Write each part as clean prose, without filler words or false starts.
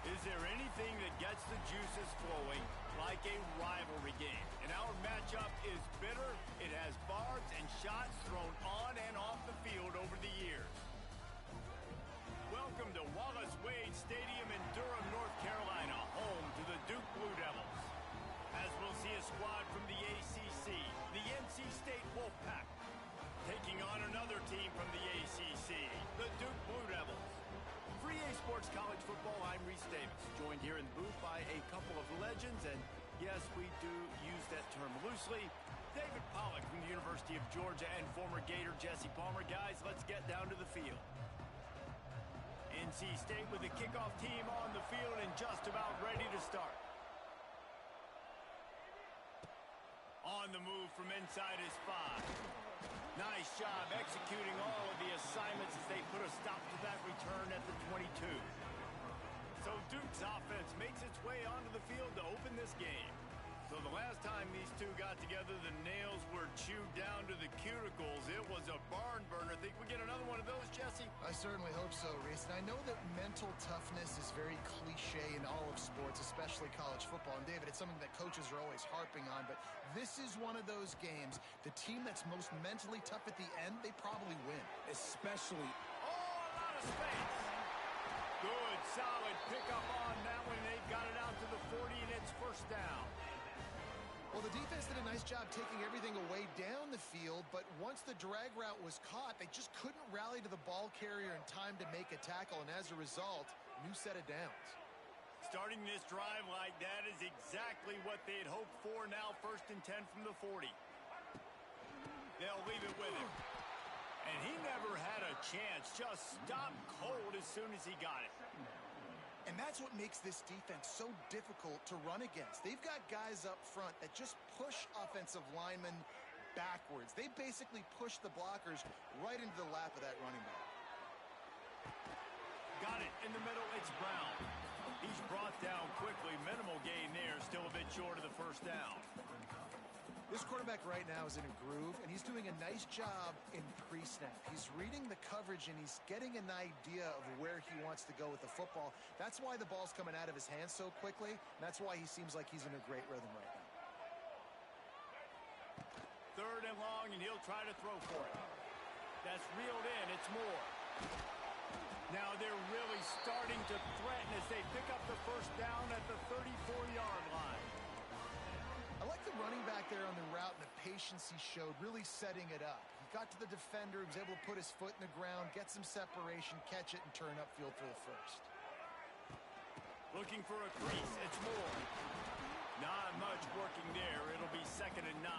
Is there anything that gets the juices flowing like a rivalry game? And our matchup is bitter. It has barbs and shots thrown on and off the field over the years. Welcome to Wallace Wade Stadium in Durham, North Carolina, home to the Duke Blue Devils. As we'll see a squad from the ACC, the NC State Wolfpack, taking on another team from the ACC, the Duke Blue Devils. For EA Sports College Football, I'm Reese Davis, joined here in the booth by a couple of legends, and yes, we do use that term loosely. David Pollack from the University of Georgia and former Gator Jesse Palmer. Guys, let's get down to the field. NC State with the kickoff team on the field and just about ready to start. On the move from inside his 5. Nice job executing all of the assignments as they put a stop to that return at the 22. So Duke's offense makes its way onto the field to open this game. So the last time these two got together, the nails were chewed down to the cuticles. It was a barn burner. Think we get another one of those, Jesse? I certainly hope so, Reese. And I know that mental toughness is very cliche in all of sports, especially college football. And David, it's something that coaches are always harping on. But this is one of those games. The team that's most mentally tough at the end, they probably win. Especially... Oh, a lot of space. Good, solid pickup on that one. They've got it out to the 40, and it's first down. Well, the defense did a nice job taking everything away down the field, but once the drag route was caught, they just couldn't rally to the ball carrier in time to make a tackle, and as a result, new set of downs. Starting this drive like that is exactly what they had hoped for. Now 1st and 10 from the 40. They'll leave it with him. And he never had a chance, just stopped cold as soon as he got it. And that's what makes this defense so difficult to run against. They've got guys up front that just push offensive linemen backwards. They basically push the blockers right into the lap of that running back. Got it in the middle, it's Brown. He's brought down quickly. Minimal gain there, still a bit short of the first down. This quarterback right now is in a groove, and he's doing a nice job in pre-snap. He's reading the coverage, and he's getting an idea of where he wants to go with the football. That's why the ball's coming out of his hands so quickly, and that's why he seems like he's in a great rhythm right now. 3rd and long, and he'll try to throw for it. That's reeled in. It's Moore. Now they're really starting to threaten as they pick up the first down at the 34-yard line. I like the running back there on the route and the patience he showed, really setting it up. He got to the defender, he was able to put his foot in the ground, get some separation, catch it, and turn upfield for the first. Looking for a crease, it's Moore. Not much working there. It'll be 2nd and 9.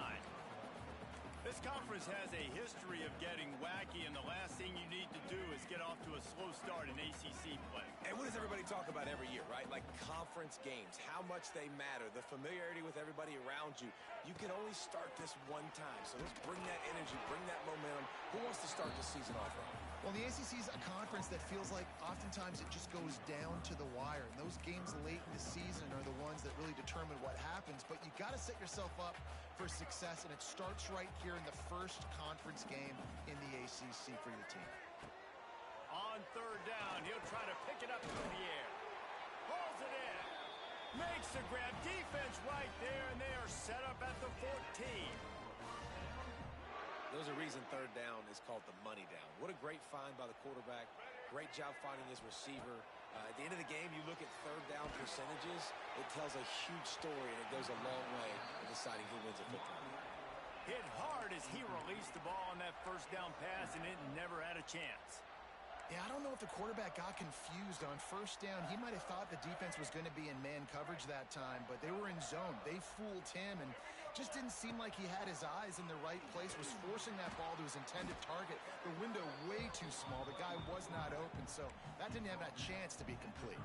This conference has a history of getting wacky, and the last thing you need to do is get off to a slow start in ACC play. And what does everybody talk about every year, right? Like conference games, how much they matter, the familiarity with everybody around you. You can only start this one time, so let's bring that energy, bring that momentum. Who wants to start this season off right? Well, the ACC is a conference that feels like oftentimes it just goes down to the wire. And those games late in the season are the ones that really determine what happens. But you got to set yourself up for success, and it starts right here in the first conference game in the ACC for your team. On 3rd down, he'll try to pick it up through the air. Pulls it in. Makes the grab. Defense right there, and they are set up at the 14. There's a reason 3rd down is called the money down. What a great find by the quarterback. Great job finding his receiver. At the end of the game, you look at 3rd down percentages. It tells a huge story, and it goes a long way in deciding who wins a football game. Hit hard as he released the ball on that 1st down pass, and it never had a chance. Yeah, I don't know if the quarterback got confused on 1st down. He might have thought the defense was going to be in man coverage that time, but they were in zone. They fooled him, and just didn't seem like he had his eyes in the right place, was forcing that ball to his intended target. The window way too small. The guy was not open, so that didn't have that chance to be complete.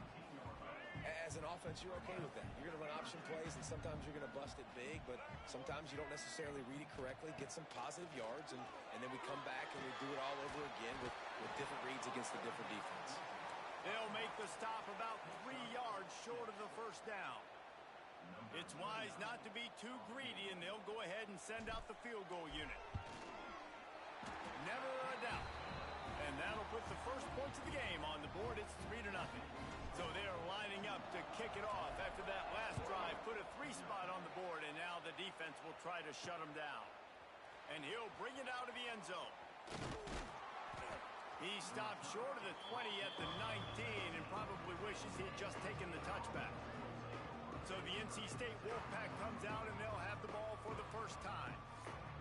As an offense, you're okay with that. You're going to run option plays, and sometimes you're going to bust it big, but sometimes you don't necessarily read it correctly, get some positive yards, and then we come back and we do it all over again with different reads against the different defense. They'll make the stop about 3 yards short of the 1st down. It's wise not to be too greedy, and they'll go ahead and send out the field goal unit. Never a doubt. And that'll put the first points of the game on the board. It's 3-0. So they're lining up to kick it off after that last drive. Put a 3 spot on the board, and now the defense will try to shut them down. And he'll bring it out of the end zone. He stopped short of the 20 at the 19 and probably wishes he had just taken the touchback. So the NC State Wolfpack comes out, and they'll have the ball for the first time.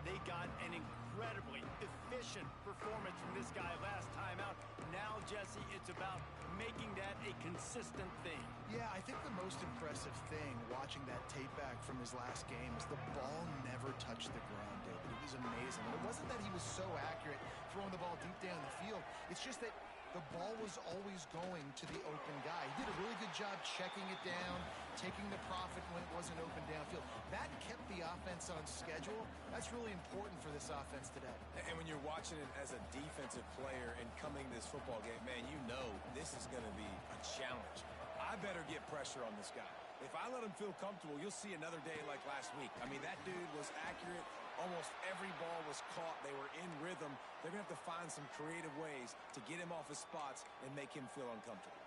They got an incredibly efficient performance from this guy last time out. Now, Jesse, it's about making that a consistent thing. Yeah, I think the most impressive thing watching that tape back from his last game is the ball never touched the ground, David. It was amazing. And it wasn't that he was so accurate throwing the ball deep down the field. It's just that the ball was always going to the open guy. He did a really good job checking it down, taking the profit when it wasn't open downfield. That kept the offense on schedule. That's really important for this offense today. And when you're watching it as a defensive player and coming this football game, man, you know this is going to be a challenge. I better get pressure on this guy. If I let him feel comfortable, you'll see another day like last week. I mean, that dude was accurate. Almost every ball was caught. They were in rhythm. They're going to have to find some creative ways to get him off his spots and make him feel uncomfortable.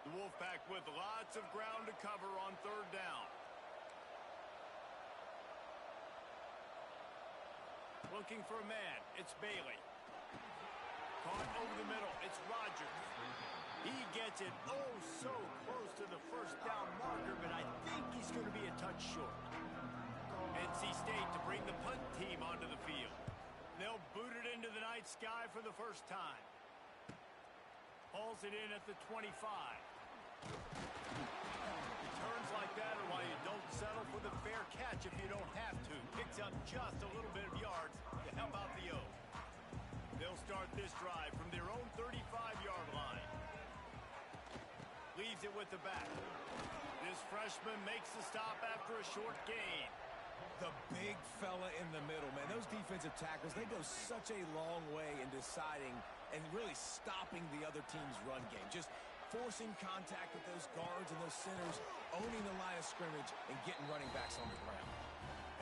The Wolfpack with lots of ground to cover on 3rd down. Looking for a man. It's Bailey. Caught over the middle. It's Rogers. He gets it oh so close to the first down marker, but I think he's going to be a touch short. NC State to bring the punt team onto the field. They'll boot it into the night sky for the first time. Hauls it in at the 25. Turns like that are why you don't settle for the fair catch if you don't have to. Picks up just a little bit of yards to help out the O. They'll start this drive from their own 35-yard line. Leaves it with the back. This freshman makes the stop after a short gain. The big fella in the middle, man. Those defensive tackles, they go such a long way in deciding and really stopping the other team's run game. Just forcing contact with those guards and those centers, owning the line of scrimmage, and getting running backs on the ground.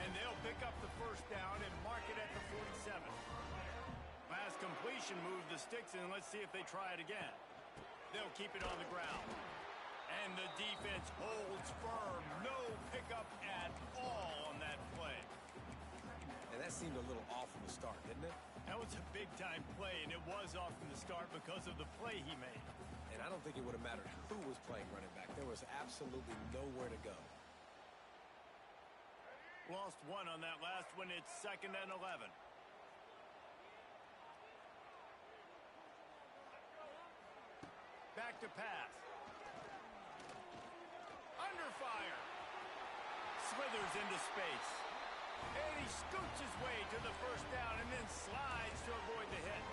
And they'll pick up the first down and mark it at the 47. Last completion moved the sticks, and let's see if they try it again. They'll keep it on the ground. And the defense holds firm. No pickup at all on that play. And that seemed a little off from the start, didn't it? That was a big-time play, and it was off from the start because of the play he made. And I don't think it would have mattered who was playing running back. There was absolutely nowhere to go. Lost one on that last one. It's 2nd and 11. Back to pass. Under fire. Slithers into space. And he scoots his way to the first down and then slides to avoid the hit.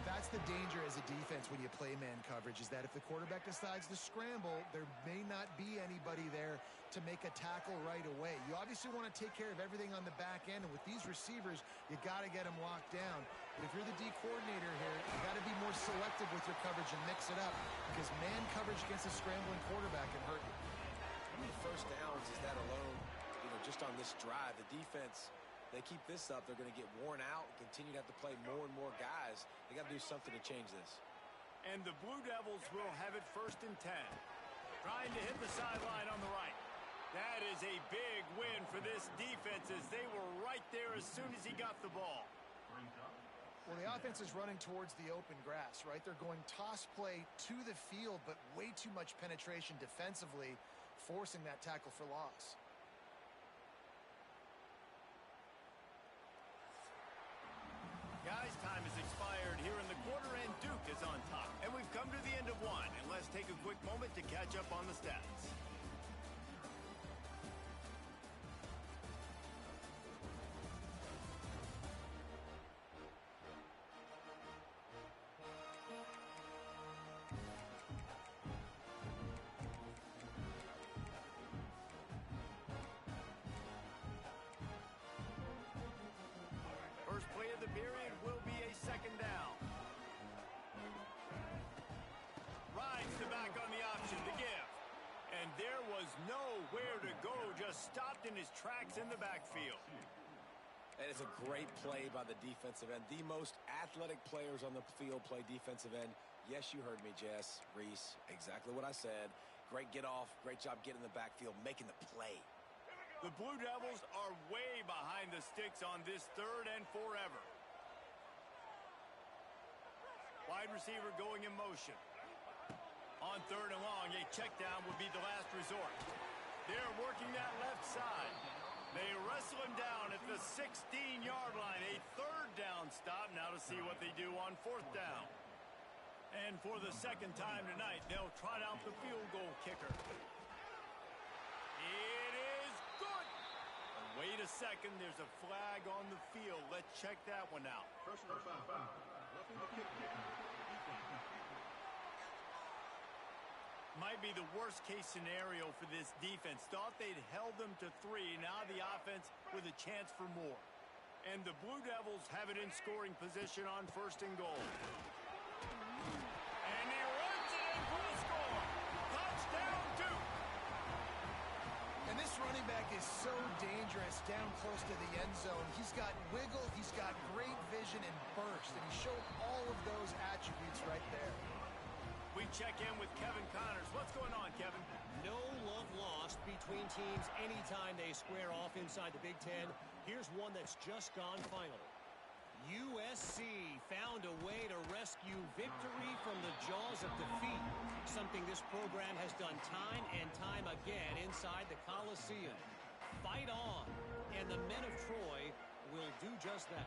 That's the danger as a defense when you play man coverage, is that if the quarterback decides to scramble, there may not be anybody there to make a tackle right away. You obviously want to take care of everything on the back end, and with these receivers, you got to get them locked down. But if you're the D coordinator here, you got to be more selective with your coverage and mix it up, because man coverage against a scrambling quarterback can hurt you. How many first downs is that alone, just on this drive? The defense, they keep this up, they're going to get worn out, continue to have to play more and more guys. They got to do something to change this. And the Blue Devils will have it 1st and 10. Trying to hit the sideline on the right. That is a big win for this defense, as they were right there as soon as he got the ball. Well, the offense is running towards the open grass, right? They're going toss play to the field, but way too much penetration defensively, forcing that tackle for loss. Guys, time has expired here in the quarter, and Duke is on top. And we've come to the end of one, and let's take a quick moment to catch up on the stats. First play of the period will be a 2nd down. Rides the back on the option to give. And there was nowhere to go, just stopped in his tracks in the backfield. And it's a great play by the defensive end. The most athletic players on the field play defensive end. Yes, you heard me, Jess, Reese. Exactly what I said. Great get off. Great job getting in the backfield, making the play. The Blue Devils are way behind the sticks on this 3rd and forever. Wide receiver going in motion. On 3rd and long, a check down would be the last resort. They're working that left side. They wrestle him down at the 16-yard line. A 3rd down stop. Now to see what they do on 4th down. And for the 2nd time tonight, they'll trot out the field goal kicker. It is good. And wait a second. There's a flag on the field. Let's check that one out. Personal foul. Roughing the kicker. Might be the worst-case scenario for this defense. Thought they'd held them to 3. Now the offense with a chance for more. And the Blue Devils have it in scoring position on 1st and goal. And he runs it in for the score. Touchdown, Duke. And this running back is so dangerous down close to the end zone. He's got wiggle, he's got great vision and burst, and he showed all of those attributes right there. We check in with Kevin Connors. What's going on, Kevin? No love lost between teams anytime they square off inside the Big Ten. Here's one that's just gone final. USC found a way to rescue victory from the jaws of defeat, something this program has done time and time again inside the Coliseum. Fight on, and the men of Troy will do just that.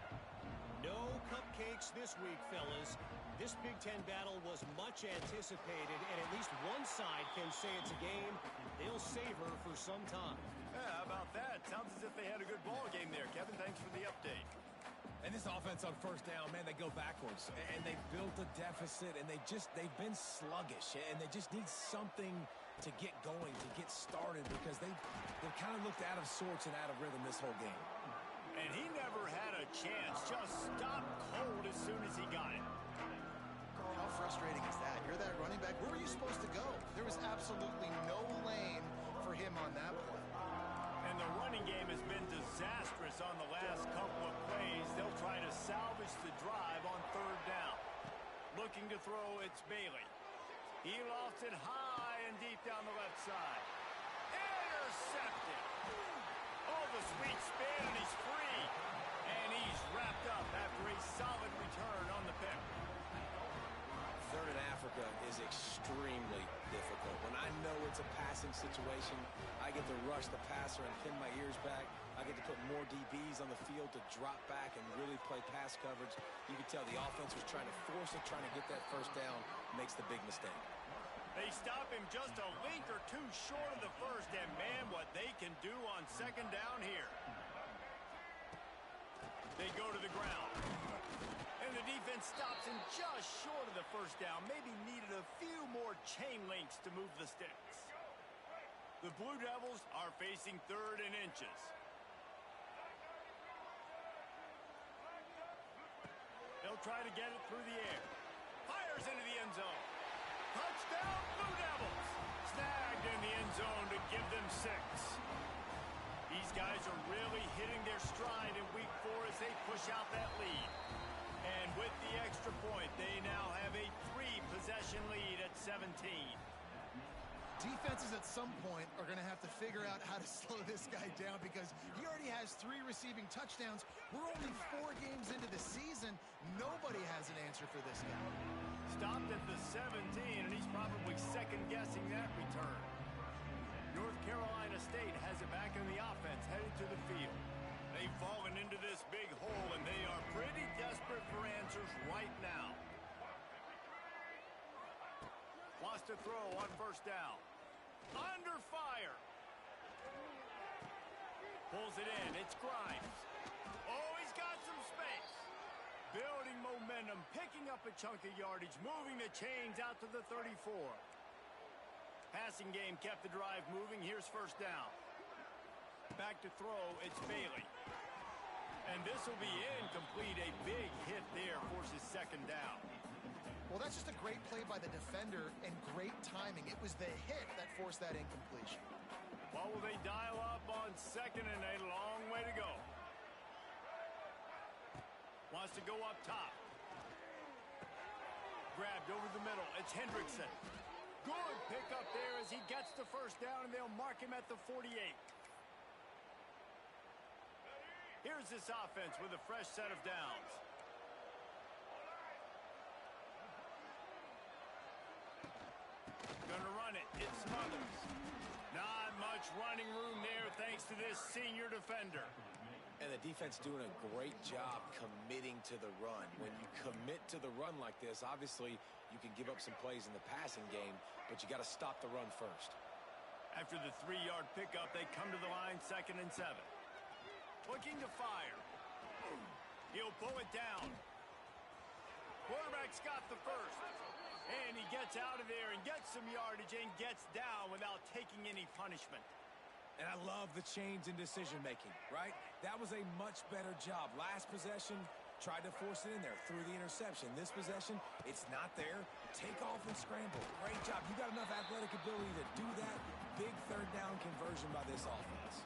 No cupcakes this week, fellas. This Big Ten battle was much anticipated, and at least one side can say it's a game they'll savor for some time. Yeah, how about that? Sounds as if they had a good ball game there. Kevin, thanks for the update. And this offense on 1st down, man, they go backwards. And they built a deficit, and they've been sluggish. And they just need something to get going, to get started, because they've kind of looked out of sorts and out of rhythm this whole game. And he never had a chance. Just stopped cold as soon as he got it. How frustrating is that? You're that running back. Where were you supposed to go? There was absolutely no lane for him on that play. And the running game has been disastrous on the last couple of plays. They'll try to salvage the drive on 3rd down. Looking to throw, it's Bailey. He lofts it high and deep down the left side. Intercepted. Oh, the sweet spin, and he's free. And he's wrapped up after a solid return on the pick. 3rd in Africa is extremely difficult. When I know it's a passing situation, I get to rush the passer and pin my ears back. I get to put more DBs on the field to drop back and really play pass coverage. You can tell the offense was trying to force it, trying to get that 1st down, makes the big mistake. They stop him just a link or two short of the 1st, and man, what they can do on 2nd down here. They go to the ground. And the defense stops him just short of the 1st down. Maybe needed a few more chain links to move the sticks. The Blue Devils are facing 3rd and inches. They'll try to get it through the air. Fires into the end zone. Touchdown, Blue Devils. Snagged in the end zone to give them 6. These guys are really hitting their stride in week 4 as they push out that lead. And with the extra point, they now have a 3-possession lead at 17. Defenses at some point are going to have to figure out how to slow this guy down because he already has 3 receiving touchdowns. We're only 4 games into the season. Nobody has an answer for this guy. Stopped at the 17, and he's probably second-guessing that return. North Carolina State has it back in the offense, headed to the field. They've fallen into this big hole, and they are pretty desperate for answers right now. Wants to throw on 1st down. Under fire. Pulls it in. It's Grimes. Oh, he's got some space. Building momentum, picking up a chunk of yardage, moving the chains out to the 34. Passing game kept the drive moving. Here's 1st down. Back to throw, it's Bailey. And this will be incomplete. A big hit there forces 2nd down. Well, that's just a great play by the defender and great timing. It was the hit that forced that incompletion. What will they dial up on 2nd and a long way to go? Wants to go up top. Grabbed over the middle. It's Hendrickson. Good pickup there as he gets the first down, and they'll mark him at the 48. Here's this offense with a fresh set of downs. Gonna run it. It's Smothers. Not much running room there thanks to this senior defender. And the defense doing a great job committing to the run. When you commit to the run like this, obviously you can give up some plays in the passing game, but you got to stop the run first. After the 3-yard pickup, they come to the line 2nd and 7. Looking to fire. He'll pull it down. Quarterback's got the first. And he gets out of there and gets some yardage and gets down without taking any punishment. And I love the change in decision-making, right? That was a much better job. Last possession, tried to force it in there, threw the interception. This possession, it's not there. Take off and scramble. Great job. You got enough athletic ability to do that. Big 3rd down conversion by this offense.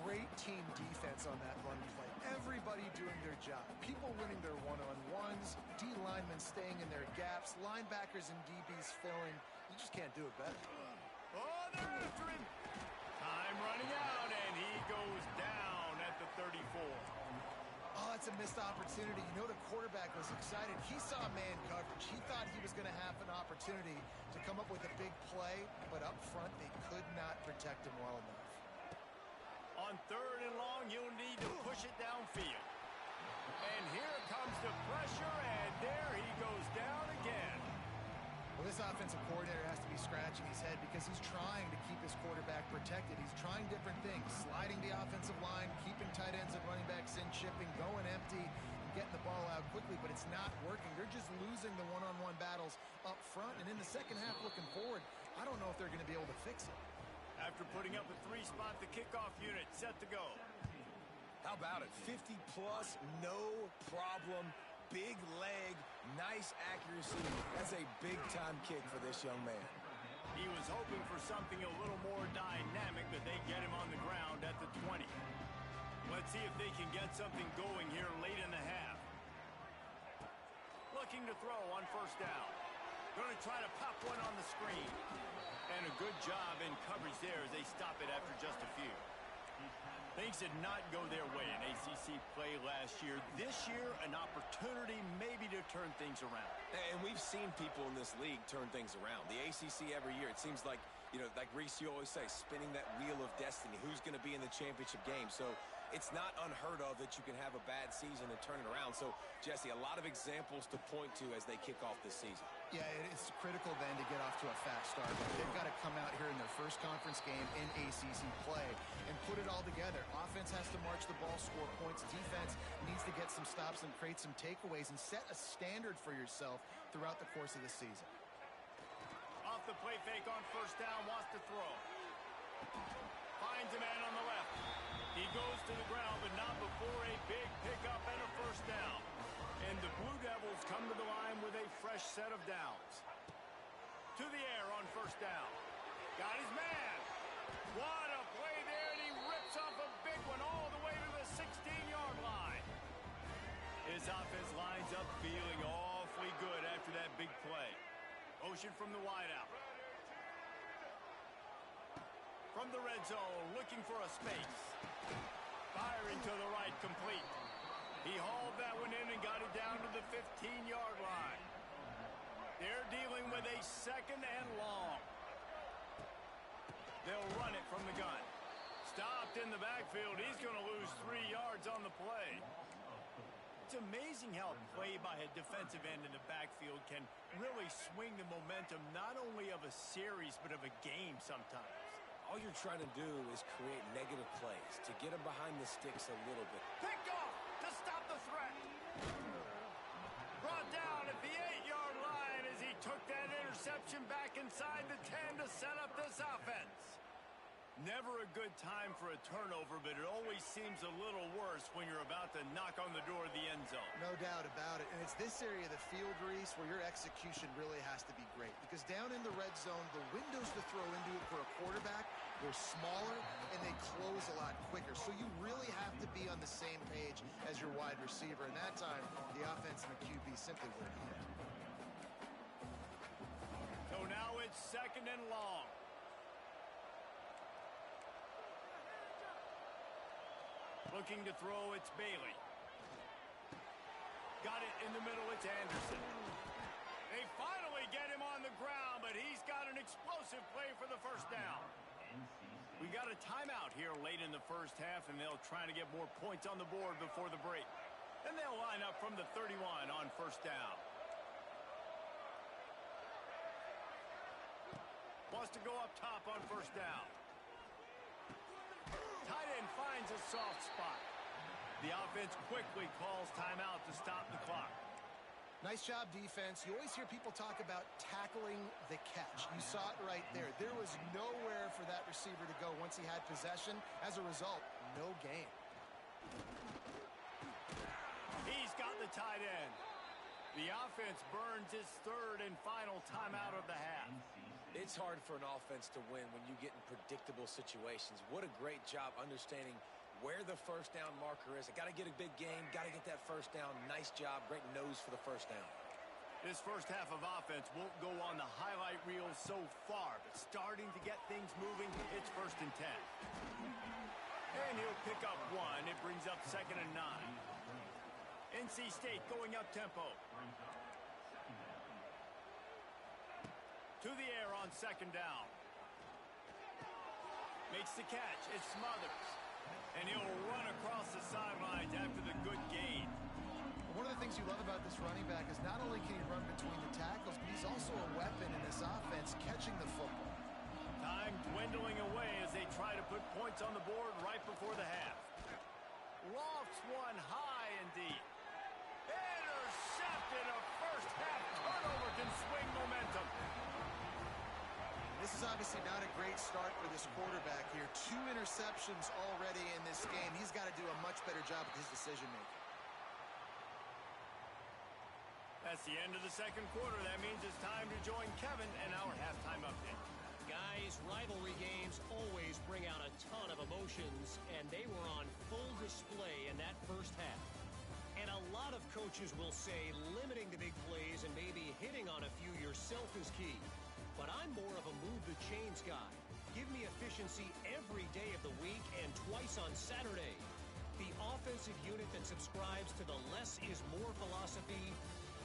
Great team defense on that run play. Everybody doing their job. People winning their one-on-ones, D linemen staying in their gaps, linebackers and DBs filling. You just can't do it better. Oh, they're after him. Time running out, and he goes down at the 34. Oh, it's a missed opportunity. You know the quarterback was excited. He saw man coverage. He thought he was going to have an opportunity to come up with a big play, but up front they could not protect him well enough. On 3rd and long, you'll need to push it downfield. And here comes the pressure, and there he goes down again. Well, this offensive coordinator has to be scratching his head because he's trying to keep his quarterback protected. He's trying different things, sliding the offensive line, keeping tight ends and running backs in, chipping, going empty, and getting the ball out quickly, but it's not working. They're just losing the one-on-one battles up front, and in the second half looking forward, I don't know if they're going to be able to fix it. After putting up a 3-spot, the kickoff unit set to go. How about it? 50-plus, no problem. Big leg, nice accuracy. That's a big-time kick for this young man. He was hoping for something a little more dynamic, but they get him on the ground at the 20. Let's see if they can get something going here late in the half. Looking to throw on 1st down. Going to try to pop one on the screen. And a good job in coverage there as they stop it after just a few. Things did not go their way in ACC play last year. This year, an opportunity maybe to turn things around. And we've seen people in this league turn things around. The ACC every year, it seems like, you know, like Reese, you always say, spinning that wheel of destiny. Who's going to be in the championship game? So it's not unheard of that you can have a bad season and turn it around. So, Jesse, a lot of examples to point to as they kick off this season. Yeah, it's critical then to get off to a fast start. They've got to come out here in their first conference game in ACC play and put it all together. Offense has to march the ball, score points. Defense needs to get some stops and create some takeaways and set a standard for yourself throughout the course of the season. Off the play fake on 1st down, wants to throw. Finds a man on the left. He goes to the ground, but not before a big pickup and a 1st down. And the Blue Devils come to the line with a fresh set of downs. To the air on 1st down. Got his man. What a play there, and he rips off a big one all the way to the 16-yard line. His offense lines up feeling awfully good after that big play. Motion from the wideout. From the red zone, looking for a space. Firing to the right, complete. He hauled that one in and got it down to the 15-yard line. They're dealing with a 2nd and long. They'll run it from the gun. Stopped in the backfield. He's going to lose 3 yards on the play. It's amazing how a play by a defensive end in the backfield can really swing the momentum not only of a series but of a game sometimes. All you're trying to do is create negative plays to get them behind the sticks a little bit. Picked off to stop the threat. Brought down at the 8-yard line as he took that interception back inside the 10 to set up this offense. Never a good time for a turnover, but it always seems a little worse when you're about to knock on the door of the end zone. No doubt about it. And it's this area of the field, Reese, where your execution really has to be great. Because down in the red zone, the windows to throw into it for a quarterback They're smaller, and they close a lot quicker. So you really have to be on the same page as your wide receiver. And that time, the offense and the QB simply wouldn't hit. So now it's 2nd and long. Looking to throw, it's Bailey. Got it in the middle, it's Anderson. They finally get him on the ground, but he's got an explosive play for the first down. We got a timeout here late in the first half, and they'll try to get more points on the board before the break. And they'll line up from the 31 on first down. Wants to go up top on first down. Tight end finds a soft spot. The offense quickly calls timeout to stop the clock. Nice job, defense. You always hear people talk about tackling the catch. You saw it right there. There was nowhere for that receiver to go once he had possession. As a result, no gain. He's got the tight end. The offense burns its 3rd and final timeout of the half. It's hard for an offense to win when you get in predictable situations. What a great job understanding where the first down marker is. I got to get a big game, got to get that first down. Nice job, great nose for the first down. This first half of offense won't go on the highlight reel so far, but starting to get things moving, it's 1st and 10. And he'll pick up 1. It brings up 2nd and 9. NC State going up tempo. To the air on 2nd down. Makes the catch. It's Smothers. And he'll run across the sidelines after the good gain. One of the things you love about this running back is not only can he run between the tackles, but he's also a weapon in this offense catching the football. Time dwindling away as they try to put points on the board right before the half. Lofts one high and deep. Intercepted. A first half turnover can swing momentum. This is obviously not a great start for this quarterback here. 2 interceptions already in this game. He's got to do a much better job with his decision-making. That's the end of the second quarter. That means it's time to join Kevin and our halftime update. Guys, rivalry games always bring out a ton of emotions, and they were on full display in that first half. And a lot of coaches will say limiting the big plays and maybe hitting on a few yourself is key. But I'm more of a move-the-chains guy. Give me efficiency every day of the week and twice on Saturday. The offensive unit that subscribes to the less is more philosophy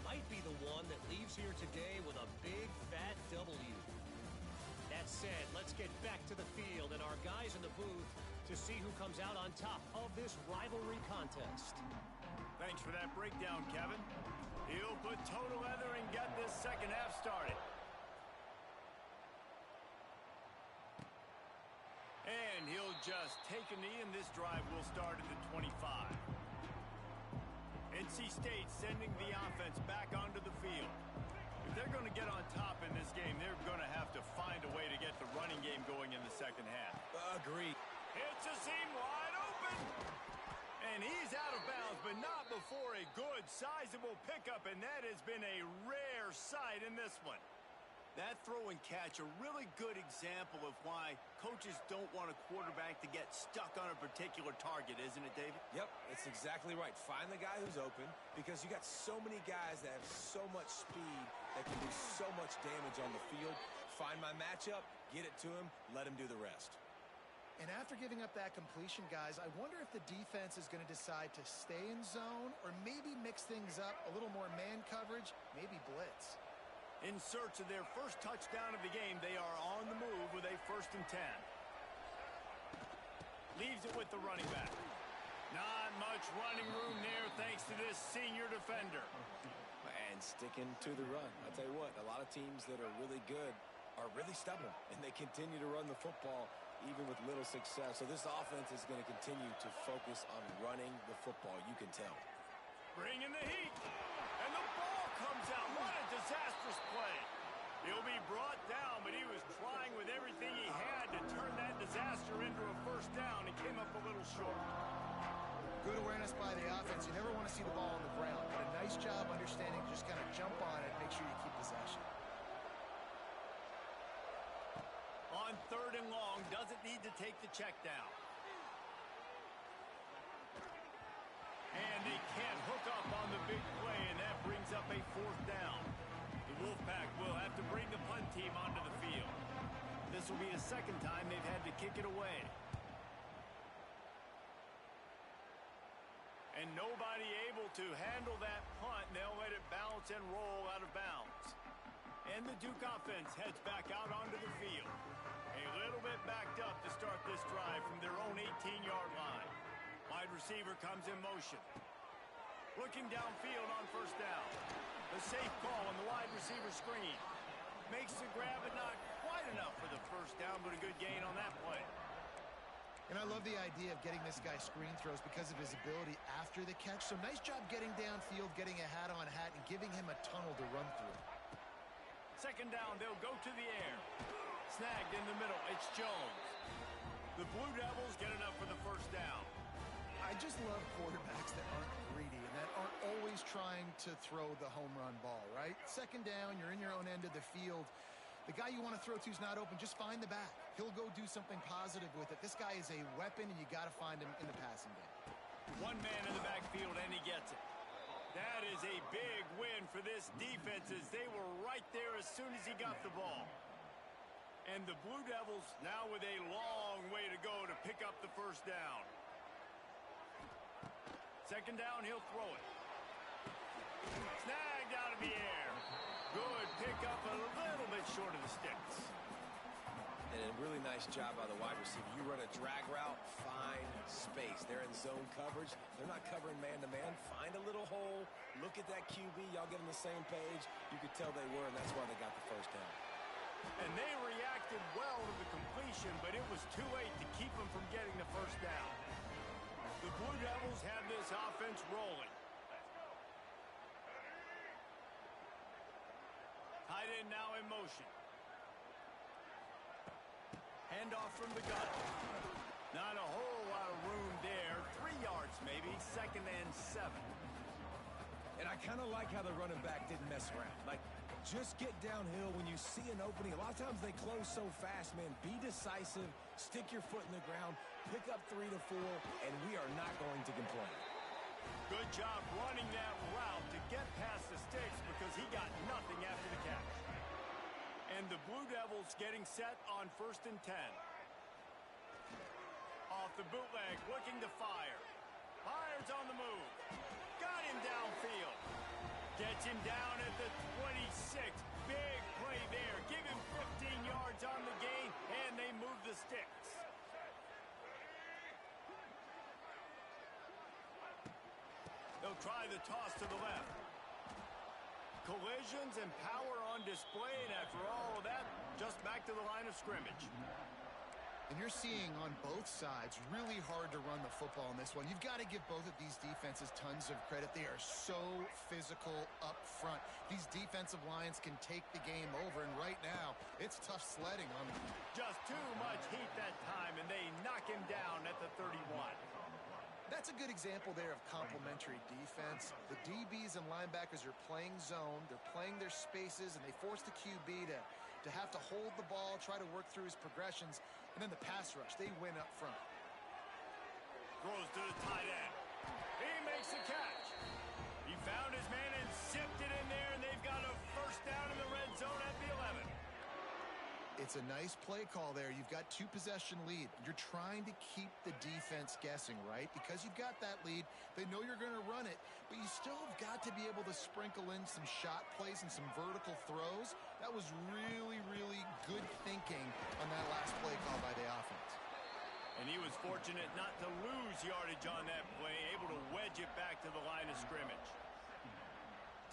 might be the one that leaves here today with a big, fat W. That said, let's get back to the field and our guys in the booth to see who comes out on top of this rivalry contest. Thanks for that breakdown, Kevin. He'll put toe to leather and get this second half started. And he'll just take a knee, and this drive will start at the 25. NC State sending the offense back onto the field. If they're going to get on top in this game, they're going to have to find a way to get the running game going in the second half. Agreed. Hits a seam wide open. And he's out of bounds, but not before a good, sizable pickup, and that has been a rare sight in this one. That throw and catch, a really good example of why coaches don't want a quarterback to get stuck on a particular target, isn't it, David? Yep, it's exactly right. Find the guy who's open because you got so many guys that have so much speed that can do so much damage on the field. Find my matchup, get it to him, let him do the rest. And after giving up that completion, guys, I wonder if the defense is going to decide to stay in zone or maybe mix things up, a little more man coverage, maybe blitz. In search of their first touchdown of the game, they are on the move with a 1st and 10. Leaves it with the running back. Not much running room there thanks to this senior defender. And sticking to the run. I'll tell you what, a lot of teams that are really good are really stubborn, and they continue to run the football even with little success. So this offense is going to continue to focus on running the football, you can tell. Bringing the heat. And the ball comes out. What a disastrous play. He'll be brought down, but he was trying with everything he had to turn that disaster into a first down. He came up a little short. Good awareness by the offense. You never want to see the ball on the ground, but a nice job understanding to just kind of jump on it and make sure you keep possession. On 3rd and long doesn't need to take the check down. And they can't hook up on the big play, and that brings up a fourth down. The Wolfpack will have to bring the punt team onto the field. This will be the second time they've had to kick it away. And nobody able to handle that punt, and they'll let it bounce and roll out of bounds. And the Duke offense heads back out onto the field. A little bit backed up to start this drive from their own 18-yard line. Wide receiver comes in motion. Looking downfield on first down. The safe call on the wide receiver screen. Makes the grab, but not quite enough for the first down, but a good gain on that play. And I love the idea of getting this guy screen throws because of his ability after the catch. So nice job getting downfield, getting a hat-on-hat, and giving him a tunnel to run through. Second down, they'll go to the air. Snagged in the middle, it's Jones. The Blue Devils get enough for the first down. I just love quarterbacks that aren't greedy and that aren't always trying to throw the home run ball, right? Second down, you're in your own end of the field. The guy you want to throw to is not open. Just find the back. He'll go do something positive with it. This guy is a weapon, and you got to find him in the passing game. One man in the backfield, and he gets it. That is a big win for this defense as they were right there as soon as he got the ball. And the Blue Devils now with a long way to go to pick up the first down. Second down, he'll throw it. Snagged out of the air. Good pick up, a little bit short of the sticks. And a really nice job by the wide receiver. You run a drag route, find space. They're in zone coverage. They're not covering man-to-man. Find a little hole. Look at that QB. Y'all get on the same page. You could tell they were, and that's why they got the first down. And they reacted well to the completion, but it was too late to keep them from getting the first down. The Blue Devils have this offense rolling. Tight end now in motion. Handoff from the gun. Not a whole lot of room there. 3 yards maybe. Second and 7. And I kind of like how the running back didn't mess around. Like, just get downhill when you see an opening. A lot of times they close so fast, man. Be decisive. Stick your foot in the ground. Pick up 3 to 4, and we are not going to complain. Good job running that route to get past the sticks because he got nothing after the catch. And the Blue Devils getting set on 1st and 10. Off the bootleg, looking to fire. Fires on the move. Got him downfield. Gets him down at the 26. Big play there. Give him 15 yards on the gain, and they move the sticks. They'll try the toss to the left. Collisions and power on display, and after all of that, just back to the line of scrimmage. And you're seeing on both sides really hard to run the football in this one. You've got to give both of these defenses tons of credit. They are so physical up front. These defensive lines can take the game over, and right now, it's tough sledding on them. Just too much heat that time, and they knock him down at the 31. That's a good example there of complementary defense. The DBs and linebackers are playing zone. They're playing their spaces, and they force the QB to have to hold the ball, try to work through his progressions, and then the pass rush, they win up front. Throws to the tight end. He makes the catch. He found his man and zipped it in there, and they've got a first down in the red zone at the 11. It's a nice play call there. You've got 2-possession lead. You're trying to keep the defense guessing, right? Because you've got that lead. They know you're going to run it, but you still have got to be able to sprinkle in some shot plays and some vertical throws. That was really, really good thinking on that last play call by the offense. And he was fortunate not to lose yardage on that play, able to wedge it back to the line of scrimmage.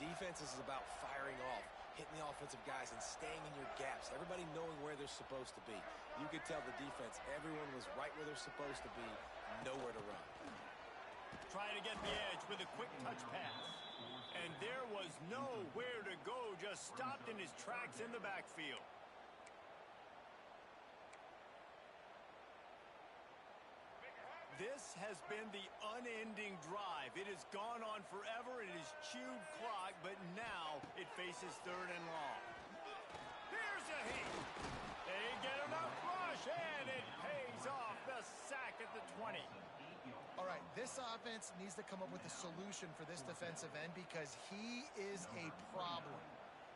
Defense is about firing off, hitting the offensive guys and staying in your gaps. Everybody knowing where they're supposed to be. You could tell the defense, everyone was right where they're supposed to be, nowhere to run. Trying to get the edge with a quick touch pass. And there was nowhere to go, just stopped in his tracks in the backfield. This has been the unending drive. It has gone on forever. It has chewed clock, but now it faces 3rd and long. Here's a heat. They get enough rush, at the 20. All right, this offense needs to come up with a solution for this defensive end because he is a problem.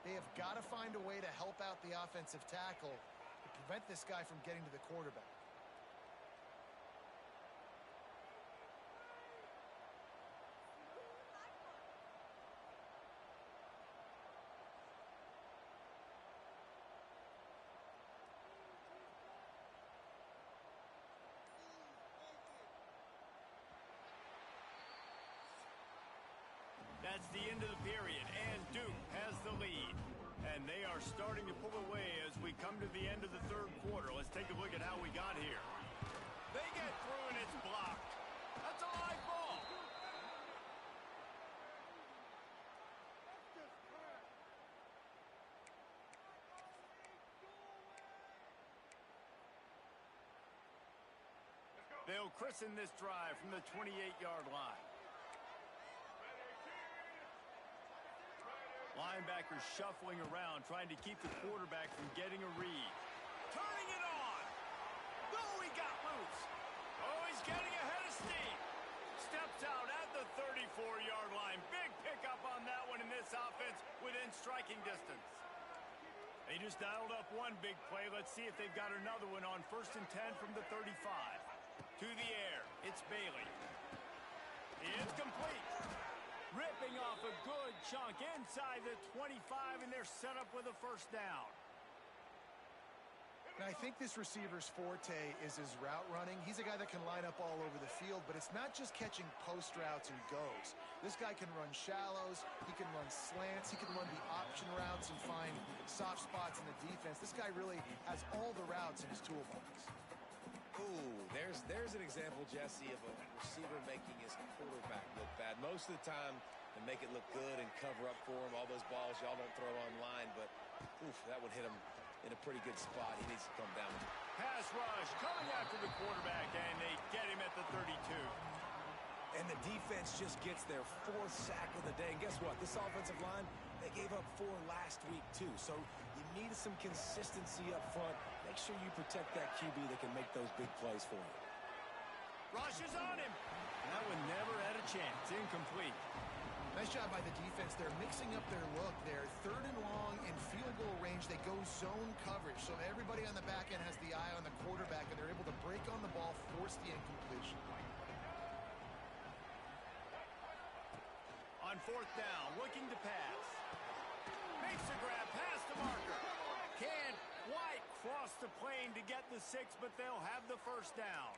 They have got to find a way to help out the offensive tackle to prevent this guy from getting to the quarterback. That's the end of the period, and Duke has the lead. And they are starting to pull away as we come to the end of the third quarter. Let's take a look at how we got here. They get through, and it's blocked. That's a live ball. They'll christen this drive from the 28-yard line. Linebackers shuffling around, trying to keep the quarterback from getting a read. Turning it on. Oh, he got loose. Oh, he's getting ahead of steam. Steps out at the 34-yard line. Big pickup on that one in this offense within striking distance. They just dialed up one big play. Let's see if they've got another one on 1st and 10 from the 35. To the air. It's Bailey. It's complete. Ripping off a good chunk inside the 25, and they're set up with a first down. And I think this receiver's forte is his route running. He's a guy that can line up all over the field, but it's not just catching post routes and goes. This guy can run shallows, he can run slants, he can run the option routes and find soft spots in the defense. This guy really has all the routes in his toolbox. Ooh, there's an example, Jesse, of a receiver making his quarterback look bad. Most of the time, they make it look good and cover up for him. All those balls y'all don't throw online, but oof, that would hit him in a pretty good spot. He needs to come down. Pass rush coming after the quarterback, and they get him at the 32. And the defense just gets their 4th sack of the day. And guess what? This offensive line, they gave up 4 last week, too. So you need some consistency up front. Make sure you protect that QB that can make those big plays for you. Rush is on him. That one never had a chance. Incomplete. Nice job by the defense. They're mixing up their look there. 3rd and long in field goal range. They go zone coverage. So everybody on the back end has the eye on the quarterback, and they're able to break on the ball, force the incompletion. On 4th down, looking to pass. Makes a grab, pass to Marker. Can't quite cross the plane to get the 6, but they'll have the first down.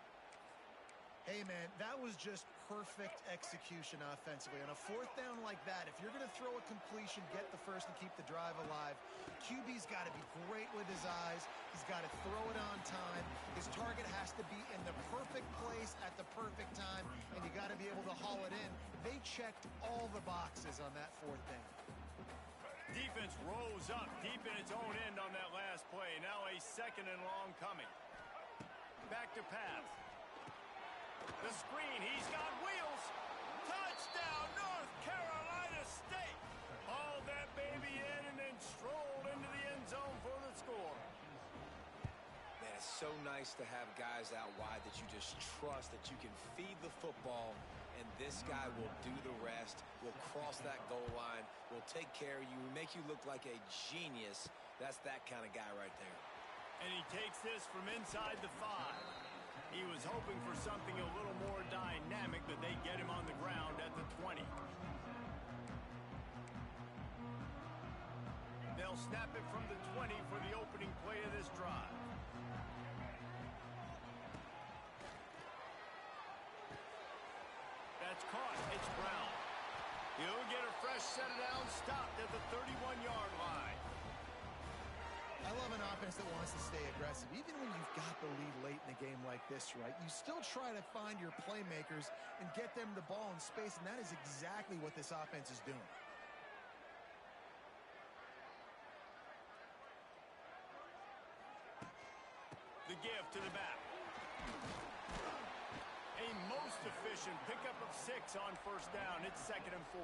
Hey, man, that was just perfect execution offensively. On a 4th down like that, if you're going to throw a completion, get the first and keep the drive alive. QB's got to be great with his eyes. He's got to throw it on time. His target has to be in the perfect place at the perfect time, and you got to be able to haul it in. They checked all the boxes on that 4th down. Defense rose up deep in its own end on that last play. Now a 2nd and long coming. Back to pass. The screen, he's got wheels. Touchdown, North Carolina State. Hauled that baby in and then strolled into the end zone for the score. Man, it's so nice to have guys out wide that you just trust that you can feed the football, and this guy will do the rest, will cross that goal line, will take care of you, make you look like a genius. That's that kind of guy right there. And he takes this from inside the 5. He was hoping for something a little more dynamic, but they get him on the ground at the 20. They'll snap it from the 20 for the opening play of this drive. That's caught. It's Brown. He'll get a fresh set it down, stopped at the 31-yard line. I love an offense that wants to stay aggressive. Even when you've got the lead late in a game like this, right, you still try to find your playmakers and get them the ball in space, and that is exactly what this offense is doing. The give to the back. A most efficient pickup of 6 on 1st down. It's 2nd and 4.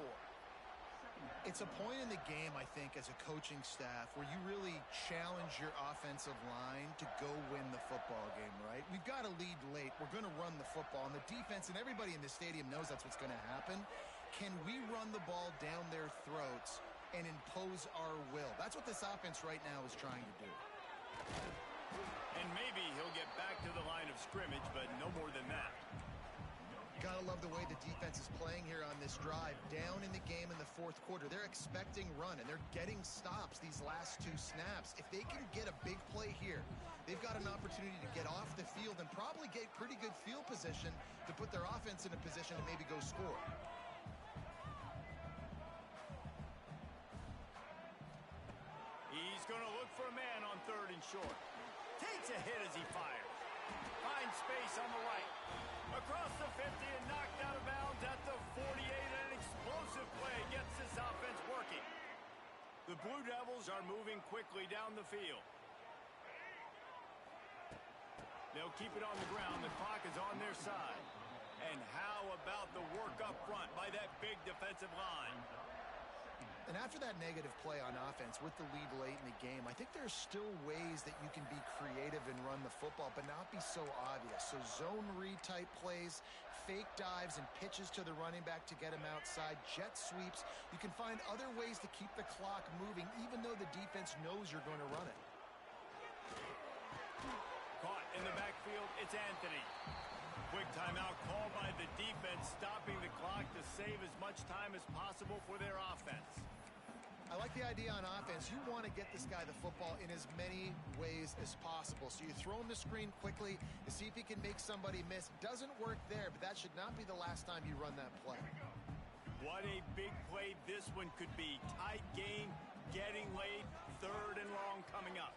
It's a point in the game, I think, as a coaching staff where you really challenge your offensive line to go win the football game, right? right? We've got to lead late. We're going to run the football, and the defense and everybody in the stadium knows that's what's going to happen. Can we run the ball down their throats and impose our will? That's what this offense right now is trying to do. And maybe he'll get back to the line of scrimmage, but no more than that. Gotta love the way the defense is playing here on this drive. Down in the game in the fourth quarter, they're expecting run, and they're getting stops these last 2 snaps. If they can get a big play here, they've got an opportunity to get off the field and probably get pretty good field position to put their offense in a position to maybe go score. He's going to look for a man on 3rd and short. Takes a hit as he fires. Finds space on the right. Across the 50 and knocked out of bounds at the 48. An explosive play gets this offense working. The Blue Devils are moving quickly down the field. They'll keep it on the ground. The clock is on their side. And how about the work up front by that big defensive line? And after that negative play on offense with the lead late in the game, I think there's still ways that you can be creative and run the football, but not be so obvious. So zone read type plays, fake dives and pitches to the running back to get him outside, jet sweeps. You can find other ways to keep the clock moving, even though the defense knows you're going to run it. Caught in the backfield, it's Anthony. Quick timeout called by the defense, stopping the clock to save as much time as possible for their offense. I like the idea on offense. You want to get this guy the football in as many ways as possible. So you throw him the screen quickly to see if he can make somebody miss. Doesn't work there, but that should not be the last time you run that play. What a big play this one could be. Tight game, getting late, 3rd and long coming up.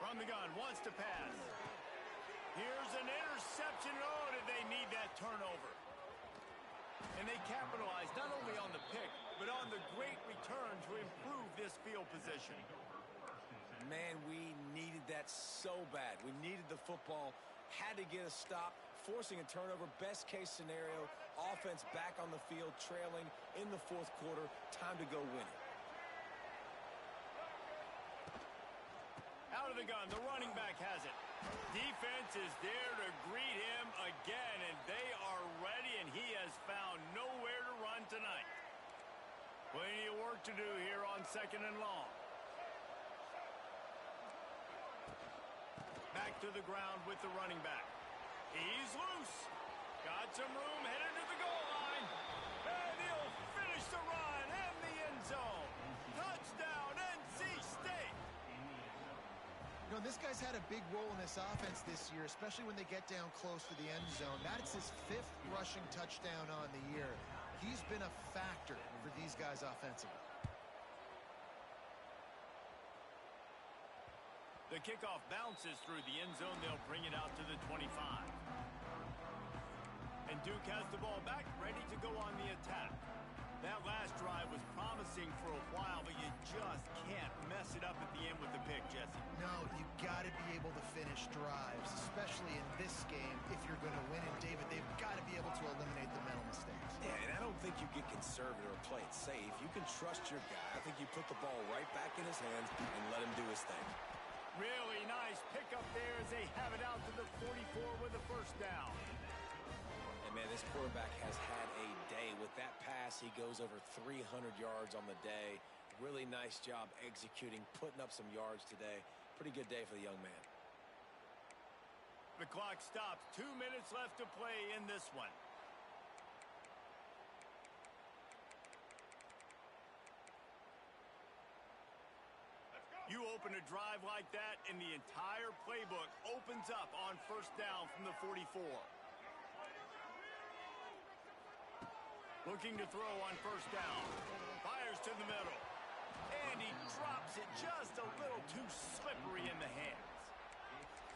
From the gun, wants to pass. Here's an interception. Oh, did they need that turnover? And they capitalize not only on the pick, but on the great return to improve this field position. Man, we needed that so bad. We needed the football, had to get a stop, forcing a turnover. Best case scenario, offense back on the field, trailing in the 4th quarter. Time to go win it. Out of the gun, the running back has it. Defense is there to greet him again, and they are ready, and he has found nowhere to run tonight. Plenty of work to do here on 2nd and long. Back to the ground with the running back. He's loose. Got some room, headed to the goal line. And he'll finish the run in the end zone. Touchdown, NC State. You know, this guy's had a big role in this offense this year, especially when they get down close to the end zone. That's his 5th rushing touchdown on the year. He's been a factor for these guys offensively. The kickoff bounces through the end zone. They'll bring it out to the 25. And Duke has the ball back, ready to go on the attack. That last drive was promising for a while, but you just can't mess it up at the end with the pick, Jesse. No, you got to be able to finish drives, especially in this game if you're going to win. And David, they've got to be able to eliminate the mental mistakes. Yeah, and I don't think you get conservative or play it safe. You can trust your guy. I think you put the ball right back in his hands and let him do his thing. Really nice pickup there as they have it out to the 44 with a 1st down. And man, this quarterback has had a day. With that pass, he goes over 300 yards on the day. Really nice job executing, putting up some yards today. Pretty good day for the young man. The clock stops. 2 minutes left to play in this one. You open a drive like that, and the entire playbook opens up on 1st down from the 44. Looking to throw on 1st down. Fires to the middle. And he drops it just a little too slippery in the hands.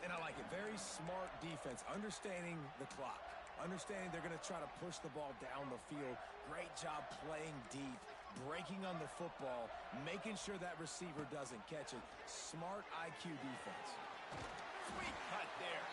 And I like it. Very smart defense. Understanding the clock. Understanding they're going to try to push the ball down the field. Great job playing deep. Breaking on the football. Making sure that receiver doesn't catch it. Smart IQ defense. Sweet cut there.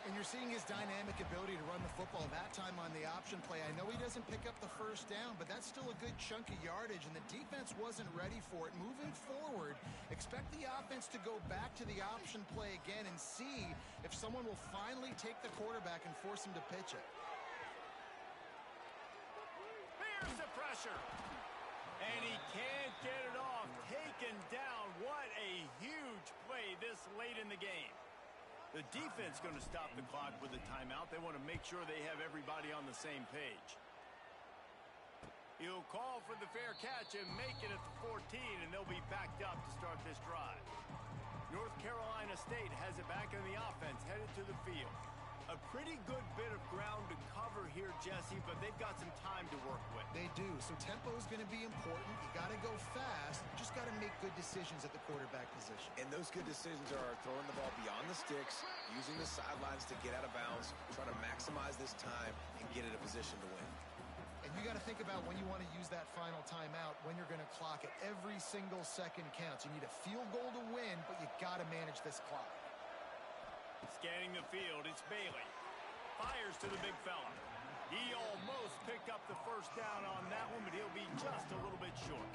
And you're seeing his dynamic ability to run the football that time on the option play. I know he doesn't pick up the 1st down, but that's still a good chunk of yardage, and the defense wasn't ready for it. Moving forward, expect the offense to go back to the option play again and see if someone will finally take the quarterback and force him to pitch it. Here's the pressure. And he can't get it off. Taken down. What a huge play this late in the game. The defense going to stop the clock with a timeout. They want to make sure they have everybody on the same page. He'll call for the fair catch and make it at the 14, and they'll be backed up to start this drive. North Carolina State has it back in the offense, headed to the field. A pretty good bit of ground to cover here, Jesse, but they've got some time to work with. They do, so tempo is going to be important. You got to go fast. Just got to make good decisions at the quarterback position. And those good decisions are throwing the ball beyond the sticks, using the sidelines to get out of bounds, trying to maximize this time and get in a position to win. And you got to think about when you want to use that final timeout, when you're going to clock it. Every single second counts. You need a field goal to win, but you got to manage this clock. Scanning the field, it's Bailey. Fires to the big fella. He almost picked up the first down on that one, but he'll be just a little bit short.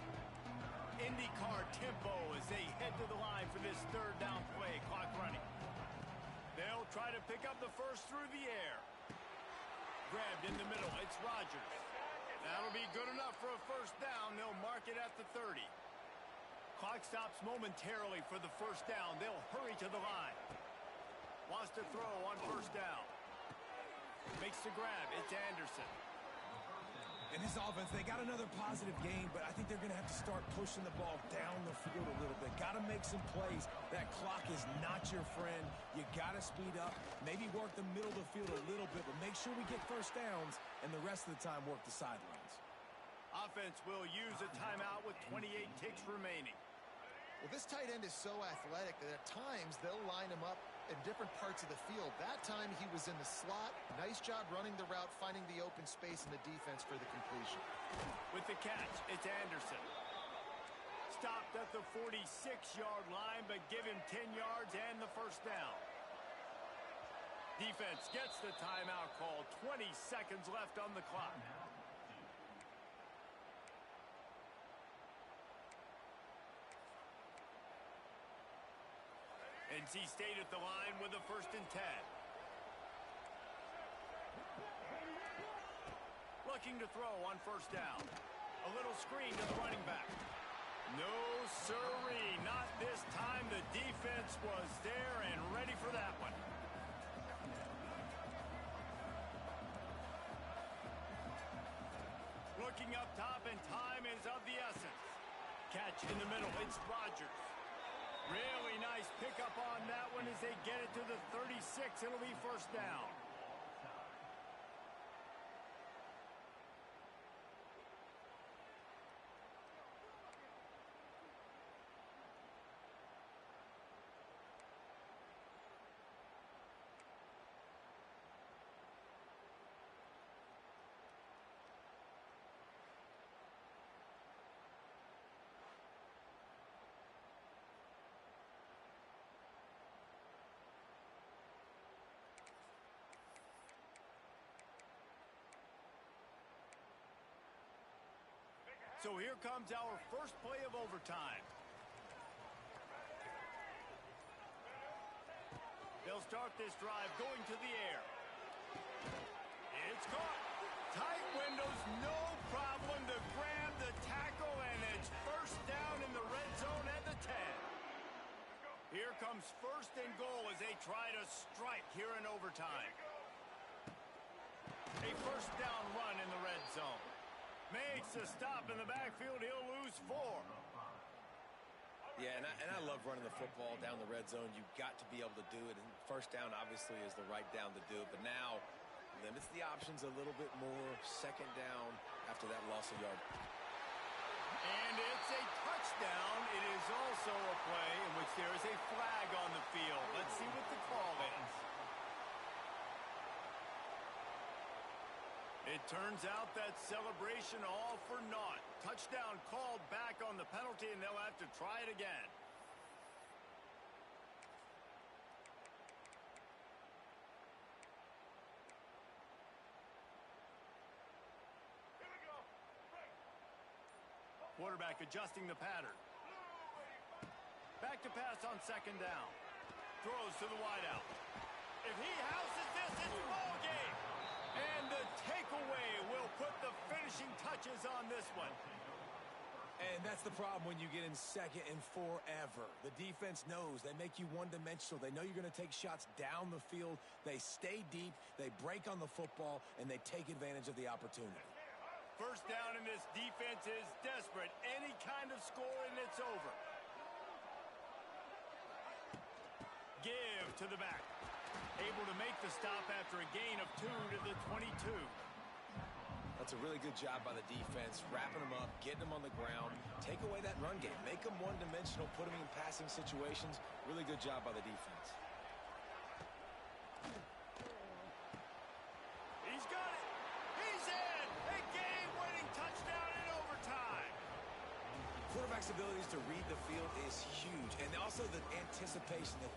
IndyCar tempo as they head to the line for this third down play. Clock running. They'll try to pick up the first through the air. Grabbed in the middle. It's Rodgers. That'll be good enough for a first down. They'll mark it at the 30. Clock stops momentarily for the first down. They'll hurry to the line. Wants to throw on first down. Makes the grab. It's Anderson. In this offense, they got another positive game, but I think they're going to have to start pushing the ball down the field a little bit. Got to make some plays. That clock is not your friend. You got to speed up, maybe work the middle of the field a little bit, but make sure we get first downs, and the rest of the time work the sidelines. Offense will use a timeout with 28 ticks remaining. Well, this tight end is so athletic that at times they'll line him up in different parts of the field. That time he was in the slot. Nice job running the route, finding the open space in the defense for the completion. With the catch, it's Anderson. Stopped at the 46-yard line, but give him 10 yards and the first down. Defense gets the timeout call. 20 seconds left on the clock. NC State at the line with a 1st and 10. Looking to throw on first down. A little screen to the running back. No sirree, not this time. The defense was there and ready for that one. Looking up top, and time is of the essence. Catch in the middle, it's Rodgers. Really nice pickup on that one as they get it to the 36. It'll be first down. So here comes our first play of overtime. They'll start this drive going to the air. It's caught. Tight windows, no problem to grab the tackle, and it's first down in the red zone at the 10. Here comes 1st and goal as they try to strike here in overtime. A first down run in the red zone. Makes a stop in the backfield. He'll lose 4. Yeah, and I love running the football down the red zone. You've got to be able to do it. And first down, obviously, is the right down to do it. But now limits the options a little bit more. Second down after that loss of yard. And it's a touchdown. It is also a play in which there is a flag on the field. Let's see what the call is. It turns out that celebration all for naught. Touchdown called back on the penalty, and they'll have to try it again. Here we go. Break. Quarterback adjusting the pattern. Back to pass on second down. Throws to the wideout. And that's the problem when you get in second and forever. The defense knows. They make you one-dimensional. They know you're going to take shots down the field. They stay deep, they break on the football, and they take advantage of the opportunity. First down, and this defense is desperate. Any kind of score, and it's over. Give to the back. Able to make the stop after a gain of 2 to the 22. That's a really good job by the defense, wrapping them up, getting them on the ground, take away that run game, make them one-dimensional, put them in passing situations. Really good job by the defense. He's got it. He's in. A game-winning touchdown in overtime. Quarterback's abilities to read the field is huge, and also the anticipation, the